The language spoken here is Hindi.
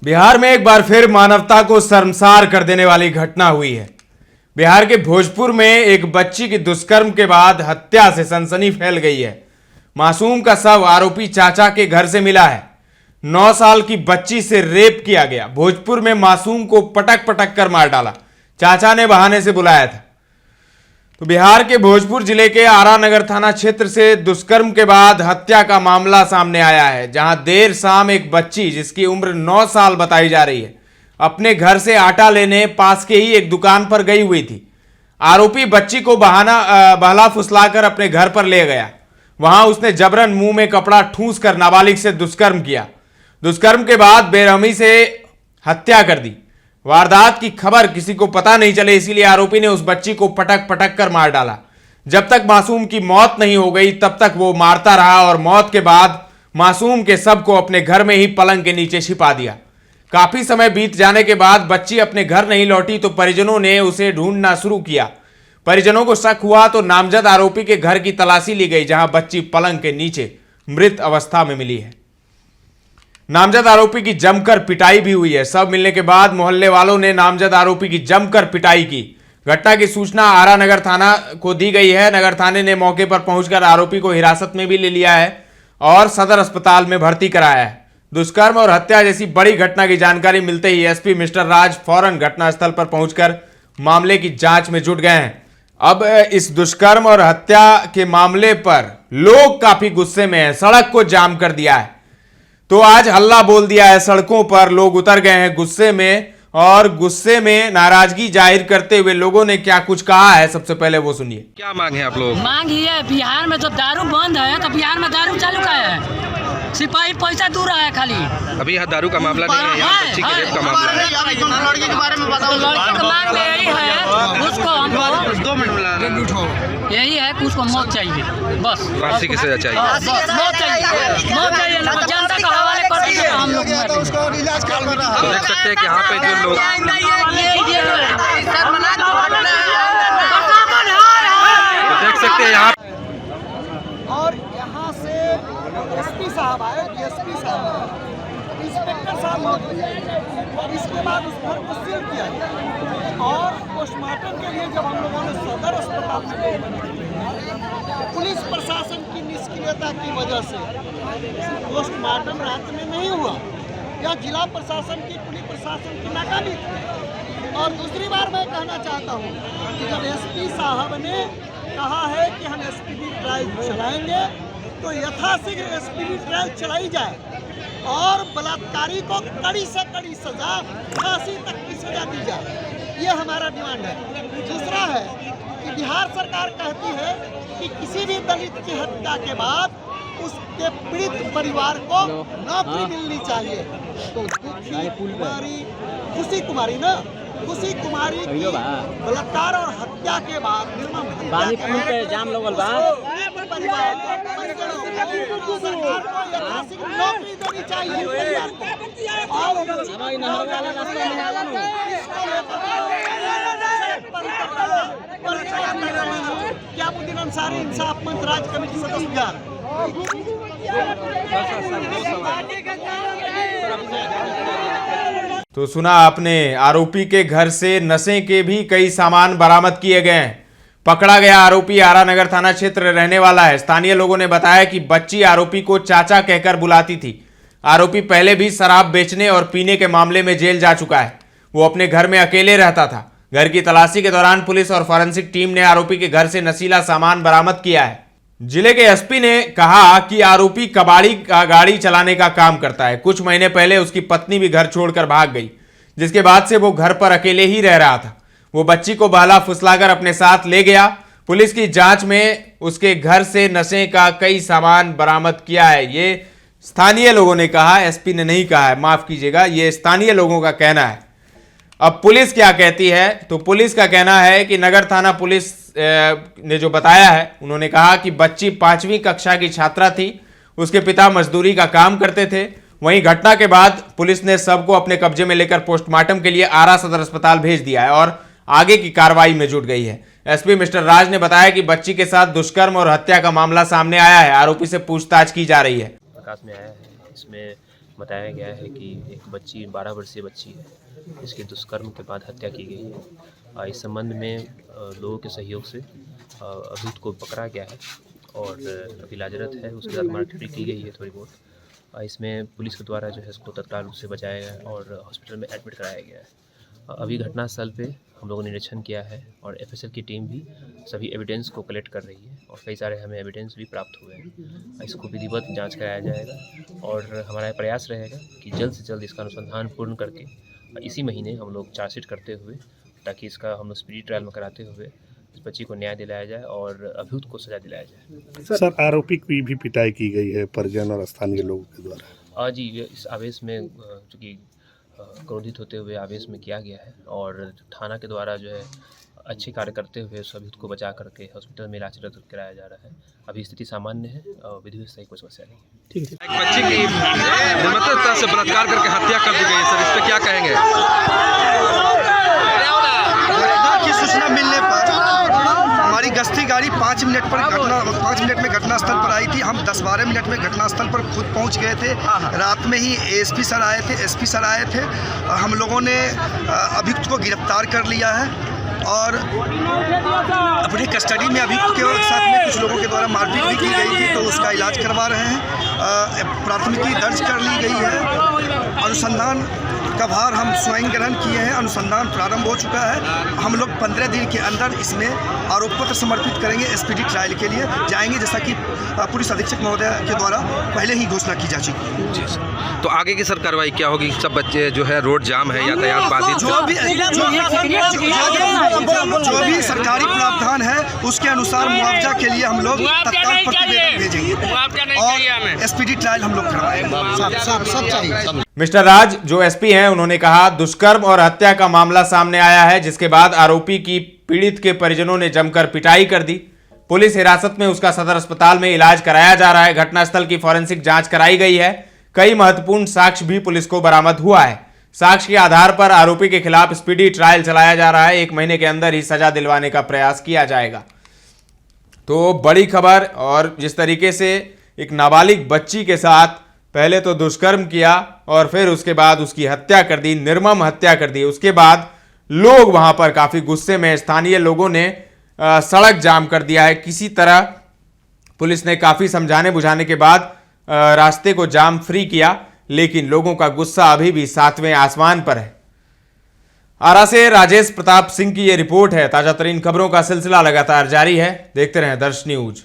बिहार में एक बार फिर मानवता को शर्मसार कर देने वाली घटना हुई है। बिहार के भोजपुर में एक बच्ची की दुष्कर्म के बाद हत्या से सनसनी फैल गई है। मासूम का शव आरोपी चाचा के घर से मिला है। 9 साल की बच्ची से रेप किया गया। भोजपुर में मासूम को पटक पटक कर मार डाला। चाचा ने बहाने से बुलाया था। तो बिहार के भोजपुर जिले के आरा नगर थाना क्षेत्र से दुष्कर्म के बाद हत्या का मामला सामने आया है, जहां देर शाम एक बच्ची जिसकी उम्र 9 साल बताई जा रही है, अपने घर से आटा लेने पास के ही एक दुकान पर गई हुई थी। आरोपी बच्ची को बहला फुसलाकर अपने घर पर ले गया। वहां उसने जबरन मुंह में कपड़ा ठूंस कर नाबालिग से दुष्कर्म किया। दुष्कर्म के बाद बेरहमी से हत्या कर दी। वारदात की खबर किसी को पता नहीं चले, इसीलिए आरोपी ने उस बच्ची को पटक पटक कर मार डाला। जब तक मासूम की मौत नहीं हो गई तब तक वो मारता रहा और मौत के बाद मासूम के शव को अपने घर में ही पलंग के नीचे छिपा दिया। काफी समय बीत जाने के बाद बच्ची अपने घर नहीं लौटी तो परिजनों ने उसे ढूंढना शुरू किया। परिजनों को शक हुआ तो नामजद आरोपी के घर की तलाशी ली गई, जहां बच्ची पलंग के नीचे मृत अवस्था में मिली है। नामजद आरोपी की जमकर पिटाई भी हुई है। शव मिलने के बाद मोहल्ले वालों ने नामजद आरोपी की जमकर पिटाई की। घटना की सूचना आरा नगर थाना को दी गई है। नगर थाने ने मौके पर पहुंचकर आरोपी को हिरासत में भी ले लिया है और सदर अस्पताल में भर्ती कराया है। दुष्कर्म और हत्या जैसी बड़ी घटना की जानकारी मिलते ही एसपी मिस्टर राज फौरन घटनास्थल पर पहुंचकर मामले की जांच में जुट गए हैं। अब इस दुष्कर्म और हत्या के मामले पर लोग काफी गुस्से में हैं। सड़क को जाम कर दिया है। तो आज हल्ला बोल दिया है। सड़कों पर लोग उतर गए हैं गुस्से में, और गुस्से में नाराजगी जाहिर करते हुए लोगों ने क्या कुछ कहा है, सबसे पहले वो सुनिए। क्या मांग है आप लोग? मांग ही है, बिहार में जब दारू बंद है तो बिहार में दारू चालू का है। सिपाही पैसा दूर रहा है खाली। अभी यहाँ दारू का मामला नहीं है, यहाँ बच्ची के रेप का मामला है। लड़की के बारे में बताओ। लड़की का मांग यही है, उसको यही है कि उसको मौत चाहिए, बस फांसी की सजा चाहिए। मौत चाहिए, मौत चाहिए। जनता का हवाले कर दीजिए हम लोग। तो देख सकते हैं कि यहाँ पे जो लोग देख सकते हैं यहाँ और यहाँ से एसपी साहब आए, डीएसपी साहब आए, इंस्पेक्टर साहब मौजूद और इसके बाद उस घर को सील किया गया। और पोस्टमार्टम के लिए जब हम लोगों ने सदर अस्पताल में ले गए, पुलिस प्रशासन की निष्क्रियता की वजह से पोस्टमार्टम रात में नहीं हुआ। यह जिला प्रशासन की, पुलिस प्रशासन की नाकामी थी। और दूसरी बार मैं कहना चाहता हूँ कि जब एसपी साहब ने कहा है कि हम एसपीडी ड्राइव चलाएंगे तो यथाशीघ्र एसपीडी ड्राइव चलाई जाए और बलात्कारी को कड़ी से कड़ी सजा, फांसी तक की सजा दी जाए। ये हमारा डिमांड है। दूसरा है कि बिहार सरकार कहती है कि किसी भी दलित की हत्या के बाद उसके पीड़ित परिवार को नौकरी मिलनी चाहिए। तो दुखी कुमारी, खुशी कुमारी ना, खुशी कुमारी की बलात्कार और हत्या के बाद जाम लगल बा, सरकार को यथाशीघ्र नौकरी देनी चाहिए परिवार को। और क्या मुद्दीन अंसारी इंसाफ मंच राज्य कमेटी सदस्य बिहार। तो सुना आपने, आरोपी के घर से नशे के भी कई सामान बरामद किए गए हैं। पकड़ा गया आरोपी आरा नगर थाना क्षेत्र रहने वाला है। स्थानीय लोगों ने बताया कि बच्ची आरोपी को चाचा कहकर बुलाती थी। आरोपी पहले भी शराब बेचने और पीने के मामले में जेल जा चुका है। वो अपने घर में अकेले रहता था। घर की तलाशी के दौरान पुलिस और फॉरेंसिक टीम ने आरोपी के घर से नशीला सामान बरामद किया है। जिले के एसपी ने कहा कि आरोपी कबाड़ी का गाड़ी चलाने का काम करता है। कुछ महीने पहले उसकी पत्नी भी घर छोड़कर भाग गई, जिसके बाद से वो घर पर अकेले ही रह रहा था। वो बच्ची को बहला फुसलाकर अपने साथ ले गया। पुलिस की जांच में उसके घर से नशे का कई सामान बरामद किया है। ये स्थानीय लोगों ने कहा, एसपी ने नहीं कहा है, माफ कीजिएगा, ये स्थानीय लोगों का कहना है। अब पुलिस क्या कहती है, तो पुलिस का कहना है कि नगर थाना पुलिस ने जो बताया है, उन्होंने कहा कि बच्ची 5वीं कक्षा की छात्रा थी। उसके पिता मजदूरी का काम करते थे। वहीं घटना के बाद पुलिस ने शव को अपने कब्जे में लेकर पोस्टमार्टम के लिए आरा सदर अस्पताल भेज दिया है और आगे की कार्रवाई में जुट गई है। एसपी मिस्टर राज ने बताया कि बच्ची के साथ दुष्कर्म और हत्या का मामला सामने आया है। आरोपी से पूछताछ की जा रही है। प्रकाश में आया है, इसमें बताया गया है कि एक बच्ची 12 वर्षीय बच्ची है, इसके दुष्कर्म के बाद हत्या की गई है। इस संबंध में लोगों के सहयोग से अभियुक्त को पकड़ा गया है और अभी इलाजरत है। उसके साथ मारपीट की गई है थोड़ी बहुत। इसमें पुलिस के द्वारा जो है उसको तत्काल रूप से बचाया गया और हॉस्पिटल में एडमिट कराया गया है। अभी घटनास्थल पे हम लोगों ने निरीक्षण किया है और एफएसएल की टीम भी सभी एविडेंस को कलेक्ट कर रही है और कई सारे हमें एविडेंस भी प्राप्त हुए हैं। इसको विधिवत जांच कराया जाएगा और हमारा प्रयास रहेगा कि जल्द से जल्द इसका अनुसंधान पूर्ण करके इसी महीने हम लोग चार्जशीट करते हुए, ताकि इसका हम लोग स्पीडी ट्रायल में कराते हुए इस बच्ची को न्याय दिलाया जाए और अभियुक्त को सजा दिलाया जाए। सर, आरोपी की भी पिटाई की गई है परिजन और स्थानीय लोगों के द्वारा। जी, इस आवेश में चूँकि क्रोधित होते हुए आवेश में किया गया है और थाना के द्वारा जो है अच्छे कार्य करते हुए उस अभियुक्त को बचा करके हॉस्पिटल में इलाज कराया जा रहा है। अभी स्थिति सामान्य है और विधिवत सही कोई समस्या नहीं है। ठीक है। एक बच्ची की निर्ममता तरह से बलात्कार करके हत्या कर दी गई है सर, इस पे क्या कहेंगे? घटना की सूचना मिलने पर हमारी गश्ती गाड़ी 5 मिनट में घटनास्थल पर आई थी। हम 10-12 मिनट में घटनास्थल पर खुद पहुंच गए थे। रात में ही एएसपी सर आए थे, एसपी सर आए थे। हम लोगों ने अभियुक्त को गिरफ्तार कर लिया है और अपनी कस्टडी में अभियुक्त के साथ में कुछ लोगों के द्वारा मारपीट भी की गई थी, तो उसका इलाज करवा रहे हैं। प्राथमिकी दर्ज कर ली गई है। अनुसंधान का भार हम स्वयं ग्रहण किए हैं। अनुसंधान प्रारंभ हो चुका है। हम लोग 15 दिन के अंदर इसमें आरोप पत्र समर्पित करेंगे। एसपीडी ट्रायल के लिए जाएंगे, जैसा कि पुलिस अधीक्षक महोदय के द्वारा पहले ही घोषणा की जा चुकी है। जी सर, तो आगे की सर कार्रवाई क्या होगी? सब बच्चे जो है रोड जाम है, यातायात बाधित, जो भी सरकारी प्रावधान है उसके अनुसार मुआवजा के लिए हम लोग तत्काल प्रतिवेदन भेजेंगे और एसपीडी ट्रायल हम लोग करवाएंगे। सब चाहिए। मिस्टर राज जो एसपी हैं, उन्होंने कहा दुष्कर्म और हत्या का मामला सामने आया है, जिसके बाद आरोपी की पीड़ित के परिजनों ने जमकर पिटाई कर दी। पुलिस हिरासत में उसका सदर अस्पताल में इलाज कराया जा रहा है। घटनास्थल की फॉरेंसिक जांच कराई गई है। कई महत्वपूर्ण साक्ष्य भी पुलिस को बरामद हुआ है। साक्ष्य के आधार पर आरोपी के खिलाफ स्पीडी ट्रायल चलाया जा रहा है। 1 महीने के अंदर ही सजा दिलवाने का प्रयास किया जाएगा। तो बड़ी खबर, और जिस तरीके से एक नाबालिग बच्ची के साथ पहले तो दुष्कर्म किया और फिर उसके बाद उसकी हत्या कर दी, निर्मम हत्या कर दी। उसके बाद लोग वहां पर काफी गुस्से में, स्थानीय लोगों ने सड़क जाम कर दिया है। किसी तरह पुलिस ने काफी समझाने बुझाने के बाद रास्ते को जाम फ्री किया, लेकिन लोगों का गुस्सा अभी भी 7वें आसमान पर है। आरा से राजेश प्रताप सिंह की यह रिपोर्ट है। ताजा तरीन खबरों का सिलसिला लगातार जारी है। देखते रहें दर्श न्यूज।